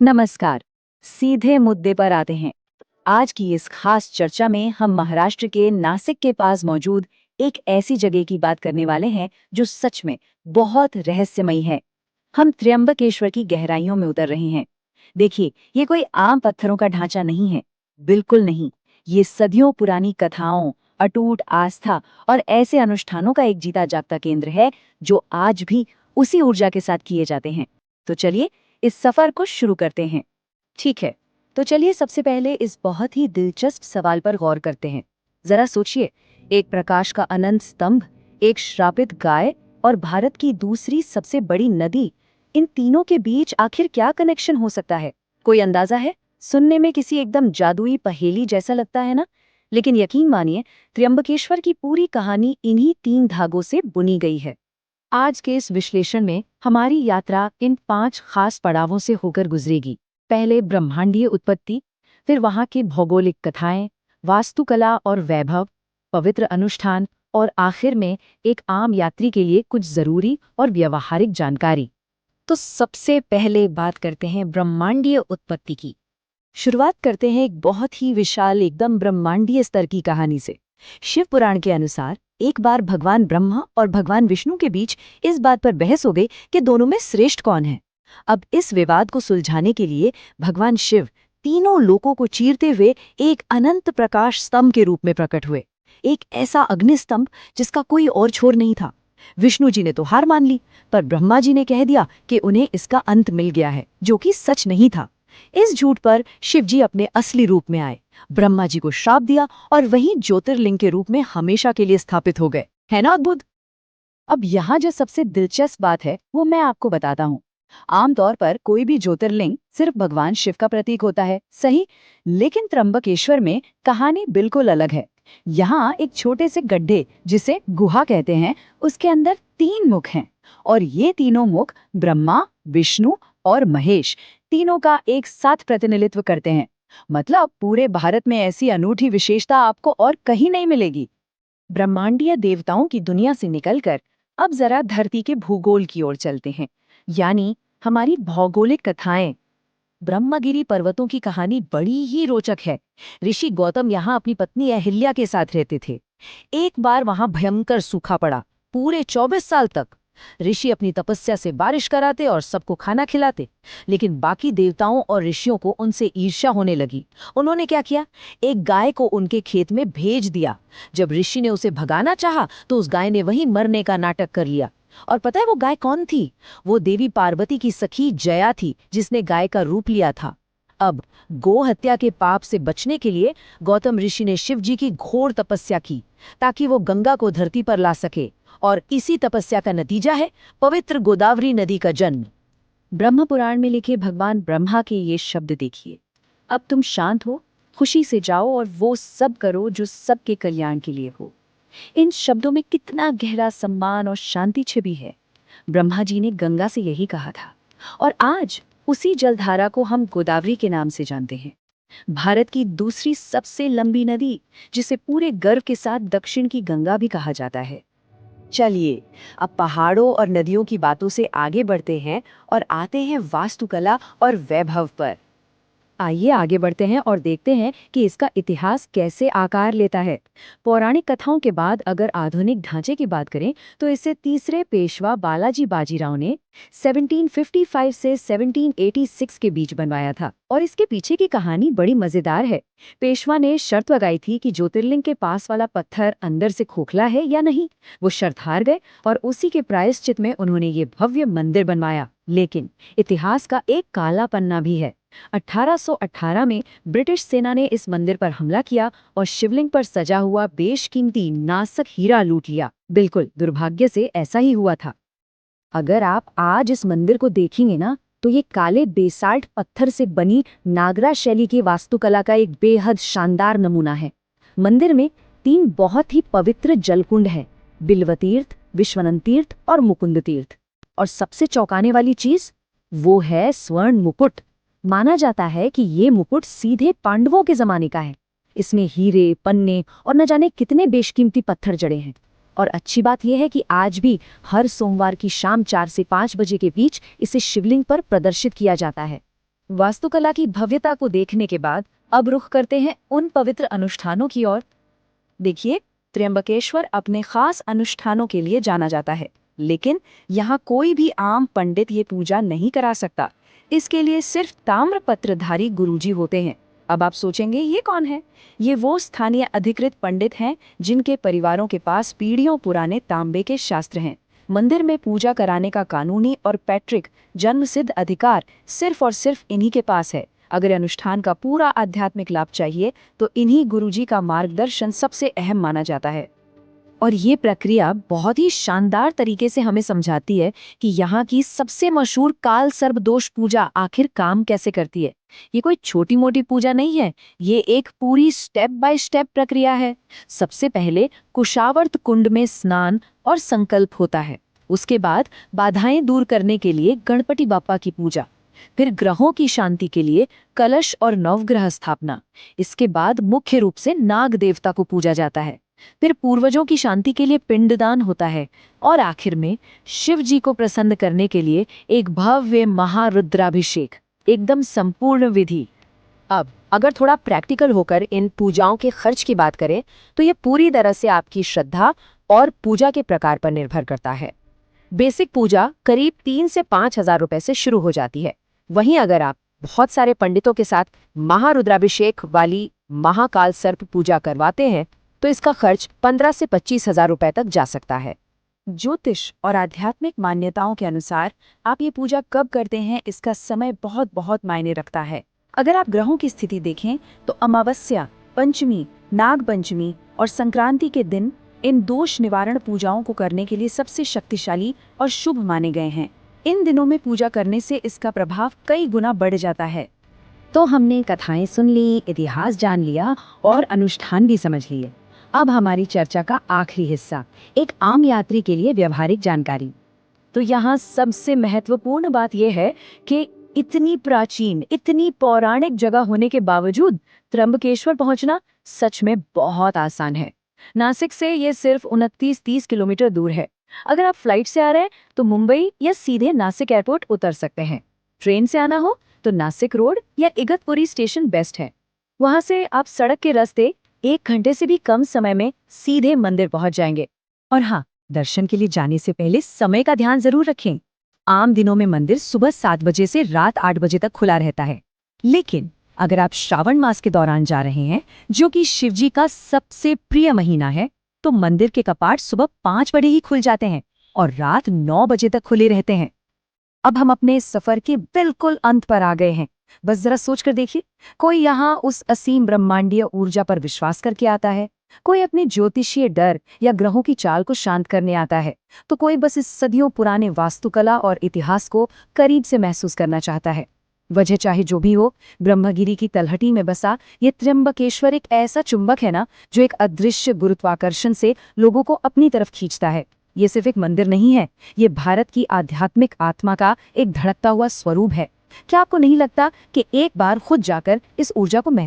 नमस्कार। सीधे मुद्दे पर आते हैं। आज की इस खास चर्चा में हम महाराष्ट्र के नासिक के पास मौजूद एक ऐसी जगह की बात करने वाले हैं जो सच में बहुत रहस्यमयी है। हम त्र्यंबकेश्वर की गहराइयों में उतर रहे हैं। देखिए, ये कोई आम पत्थरों का ढांचा नहीं है, बिल्कुल नहीं। ये सदियों पुरानी कथाओं, अटूट आस्था और ऐसे अनुष्ठानों का एक जीता जागता केंद्र है जो आज भी उसी ऊर्जा के साथ किए जाते हैं। तो चलिए इस सफर को शुरू करते हैं। ठीक है, तो चलिए सबसे पहले इस बहुत ही दिलचस्प सवाल पर गौर करते हैं। जरा सोचिए, एक प्रकाश का अनंत स्तंभ, एक श्रापित गाय और भारत की दूसरी सबसे बड़ी नदी, इन तीनों के बीच आखिर क्या कनेक्शन हो सकता है? कोई अंदाजा है? सुनने में किसी एकदम जादुई पहेली जैसा लगता है ना? लेकिन यकीन मानिए, त्र्यंबकेश्वर की पूरी कहानी इन्हीं तीन धागों से बुनी गई है। आज के इस विश्लेषण में हमारी यात्रा इन 5 खास पड़ावों से होकर गुजरेगी। पहले ब्रह्मांडीय उत्पत्ति, फिर वहां की भौगोलिक कथाएं, वास्तुकला और वैभव, पवित्र अनुष्ठान और आखिर में एक आम यात्री के लिए कुछ जरूरी और व्यवहारिक जानकारी। तो सबसे पहले बात करते हैं ब्रह्मांडीय उत्पत्ति की। शुरुआत करते हैं एक बहुत ही विशाल, एकदम ब्रह्मांडीय स्तर की कहानी से। शिव पुराण के अनुसार एक बार भगवान ब्रह्मा और भगवान विष्णु के बीच इस बात पर बहस हो गई कि दोनों में श्रेष्ठ कौन है। अब इस विवाद को सुलझाने के लिए भगवान शिव तीनों लोकों को चीरते हुए एक अनंत प्रकाश स्तंभ के रूप में प्रकट हुए। एक ऐसा अग्नि स्तंभ जिसका कोई और छोर नहीं था। विष्णु जी ने तो हार मान ली, पर ब्रह्मा जी ने कह दिया कि उन्हें इसका अंत मिल गया है, जो कि सच नहीं था। इस झूठ पर शिव जी अपने असली रूप में आए, ब्रह्मा जी को श्राप दिया और वहीं ज्योतिर्लिंग के रूप में हमेशा के लिए स्थापित हो गए। है ना अद्भुत? अब यहाँ जो सबसे दिलचस्प बात है वो मैं आपको बताता हूँ। आमतौर पर कोई भी ज्योतिर्लिंग सिर्फ भगवान शिव का प्रतीक होता है, सही? लेकिन त्र्यंबकेश्वर में कहानी बिल्कुल अलग है। यहाँ एक छोटे से गड्ढे, जिसे गुहा कहते हैं, उसके अंदर 3 मुख हैं। और ये तीनों मुख ब्रह्मा, विष्णु और महेश, तीनों का एक साथ प्रतिनिधित्व करते हैं। मतलब पूरे भारत में ऐसी अनूठी विशेषता आपको और कहीं नहीं मिलेगी। ब्रह्मांडीय देवताओं की दुनिया से निकलकर अब जरा धरती के भूगोल की ओर चलते हैं, यानी हमारी भौगोलिक कथाएं। ब्रह्मगिरी पर्वतों की कहानी बड़ी ही रोचक है। ऋषि गौतम यहाँ अपनी पत्नी अहिल्या के साथ रहते थे। एक बार वहां भयंकर सूखा पड़ा, पूरे 24 साल तक। ऋषि अपनी तपस्या से बारिश कराते और सबको खाना खिलाते, लेकिन बाकी देवताओं और ऋषियों को उनसे ईर्ष्या होने लगी। उन्होंने क्या किया? एक गाय को उनके खेत में भेज दिया। जब ऋषि ने उसे भगाना चाहा तो उस गाय ने वहीं मरने का नाटक कर लिया। और पता है वो गाय कौन थी? वो देवी पार्वती की सखी जया थी, जिसने गाय का रूप लिया था। अब गो हत्या के पाप से बचने के लिए गौतम ऋषि ने शिव जी की घोर तपस्या की, ताकि वो गंगा को धरती पर ला सके। और इसी तपस्या का नतीजा है पवित्र गोदावरी नदी का जन्म। ब्रह्म पुराण में लिखे भगवान ब्रह्मा के ये शब्द देखिए: अब तुम शांत हो, खुशी से जाओ और वो सब करो जो सबके कल्याण के लिए हो। इन शब्दों में कितना गहरा सम्मान और शांति छिपी है। ब्रह्मा जी ने गंगा से यही कहा था, और आज उसी जलधारा को हम गोदावरी के नाम से जानते हैं। भारत की दूसरी सबसे लंबी नदी, जिसे पूरे गर्व के साथ दक्षिण की गंगा भी कहा जाता है। चलिए, अब पहाड़ों और नदियों की बातों से आगे बढ़ते हैं और आते हैं वास्तुकला और वैभव पर। आइए आगे बढ़ते हैं और देखते हैं कि इसका इतिहास कैसे आकार लेता है। पौराणिक कथाओं के बाद अगर आधुनिक ढांचे की बात करें तो इसे तीसरे पेशवा बालाजी बाजीराव ने 1755 से 1786 के बीच बनवाया था। और इसके पीछे की कहानी बड़ी मजेदार है। पेशवा ने शर्त लगाई थी कि ज्योतिर्लिंग के पास वाला पत्थर अंदर से खोखला है या नहीं। वो शर्त हार गए और उसी के प्रायश्चित में उन्होंने ये भव्य मंदिर बनवाया। लेकिन इतिहास का एक काला पन्ना भी है। 1818 में ब्रिटिश सेना ने इस मंदिर पर हमला किया और शिवलिंग पर सजा हुआ बेशकीमती नासक हीरा लूट लिया। बिल्कुल दुर्भाग्य से ऐसा ही हुआ था। अगर आप आज इस मंदिर को देखेंगे ना, तो ये काले बेसाल्ट पत्थर से बनी नागरा शैली की वास्तुकला का एक बेहद शानदार नमूना है। मंदिर में 3 बहुत ही पवित्र जलकुंड हैं: बिल्व तीर्थ, विश्वनंद तीर्थ और मुकुंद तीर्थ। और सबसे चौंकाने वाली चीज वो है स्वर्ण मुकुट। माना जाता है कि ये मुकुट सीधे पांडवों के जमाने का है। इसमें हीरे, पन्ने और न जाने कितने बेशकीमती पत्थर जड़े हैं। और अच्छी बात यह है कि आज भी हर सोमवार की शाम 4 से 5 बजे के बीच इसे शिवलिंग पर प्रदर्शित किया जाता है। वास्तुकला की भव्यता को देखने के बाद अब रुख करते हैं उन पवित्र अनुष्ठानों की ओर। देखिए, त्र्यंबकेश्वर अपने खास अनुष्ठानों के लिए जाना जाता है, लेकिन यहाँ कोई भी आम पंडित ये पूजा नहीं करा सकता। इसके लिए सिर्फ ताम्रपत्रधारी गुरुजी होते हैं। अब आप सोचेंगे ये कौन है? ये वो स्थानीय अधिकृत पंडित हैं जिनके परिवारों के पास पीढ़ियों पुराने तांबे के शास्त्र हैं। मंदिर में पूजा कराने का कानूनी और पैट्रिक जन्मसिद्ध अधिकार सिर्फ और सिर्फ इन्हीं के पास है। अगर अनुष्ठान का पूरा आध्यात्मिक लाभ चाहिए तो इन्हीं गुरुजी का मार्गदर्शन सबसे अहम माना जाता है। और ये प्रक्रिया बहुत ही शानदार तरीके से हमें समझाती है कि यहाँ की सबसे मशहूर काल सर्प दोष पूजा आखिर काम कैसे करती है। ये कोई छोटी मोटी पूजा नहीं है, ये एक पूरी स्टेप बाय स्टेप प्रक्रिया है। सबसे पहले कुशावर्त कुंड में स्नान और संकल्प होता है। उसके बाद बाधाएं दूर करने के लिए गणपति बाप्पा की पूजा, फिर ग्रहों की शांति के लिए कलश और नवग्रह स्थापना। इसके बाद मुख्य रूप से नाग देवता को पूजा जाता है। फिर पूर्वजों की शांति के लिए पिंडदान होता है और आखिर में शिव जी को प्रसन्न करने के लिए एक भव्य महारुद्राभिषेक, एकदम संपूर्ण विधि। अब अगर थोड़ा प्रैक्टिकल होकर इन पूजाओं के खर्च की बात करें तो ये पूरी तरह से आपकी श्रद्धा और पूजा के प्रकार पर निर्भर करता है। बेसिक पूजा करीब 3 से 5 हजार रुपए से शुरू हो जाती है। वहीं अगर आप बहुत सारे पंडितों के साथ महारुद्राभिषेक वाली महाकाल सर्प पूजा करवाते हैं तो इसका खर्च 15 से 25 हजार रुपए तक जा सकता है। ज्योतिष और आध्यात्मिक मान्यताओं के अनुसार आप ये पूजा कब करते हैं, इसका समय बहुत बहुत मायने रखता है। अगर आप ग्रहों की स्थिति देखें तो अमावस्या, पंचमी, नाग पंचमी और संक्रांति के दिन इन दोष निवारण पूजाओं को करने के लिए सबसे शक्तिशाली और शुभ माने गए हैं। इन दिनों में पूजा करने से इसका प्रभाव कई गुना बढ़ जाता है। तो हमने कथाएं सुन ली, इतिहास जान लिया और अनुष्ठान भी समझ लिए। अब हमारी चर्चा का आखिरी हिस्सा, एक आम यात्री के लिए व्यवहारिक जानकारी। तो यहाँ सबसे महत्वपूर्ण बात यह है कि इतनी प्राचीन, इतनी पौराणिक जगह होने के बावजूद त्र्यंबकेश्वर पहुंचना सच में बहुत आसान है। नासिक से ये सिर्फ 29-30 किलोमीटर दूर है। अगर आप फ्लाइट से आ रहे हैं तो मुंबई या सीधे नासिक एयरपोर्ट उतर सकते हैं। ट्रेन से आना हो तो नासिक रोड या इगतपुरी स्टेशन बेस्ट है। वहां से आप सड़क के रास्ते 1 घंटे से भी कम समय में सीधे मंदिर पहुंच जाएंगे। और हाँ, दर्शन के लिए जाने से पहले समय का ध्यान जरूर रखें। आम दिनों में मंदिर सुबह 7 बजे से रात 8 बजे तक खुला रहता है, लेकिन अगर आप श्रावण मास के दौरान जा रहे हैं, जो कि शिवजी का सबसे प्रिय महीना है, तो मंदिर के कपाट सुबह 5 बजे ही खुल जाते हैं और रात 9 बजे तक खुले रहते हैं। अब हम अपने इस सफर के बिल्कुल अंत पर आ गए हैं। बस जरा सोच कर देखिए, कोई यहाँ उस असीम ब्रह्मांडीय ऊर्जा पर विश्वास करके आता है, कोई अपने ज्योतिषीय डर या ग्रहों की चाल को शांत करने आता है, तो कोई बस इस सदियों पुराने वास्तुकला और इतिहास को करीब से महसूस करना चाहता है। वजह चाहे जो भी हो, ब्रह्मगिरी की तलहटी में बसा ये त्र्यंबकेश्वर एक ऐसा चुंबक है ना, जो एक अदृश्य गुरुत्वाकर्षण से लोगों को अपनी तरफ खींचता है। ये सिर्फ एक मंदिर नहीं है, ये भारत की आध्यात्मिक आत्मा का एक धड़कता हुआ स्वरूप है। क्या आपको नहीं लगता कि एक बार खुद जाकर इस ऊर्जा को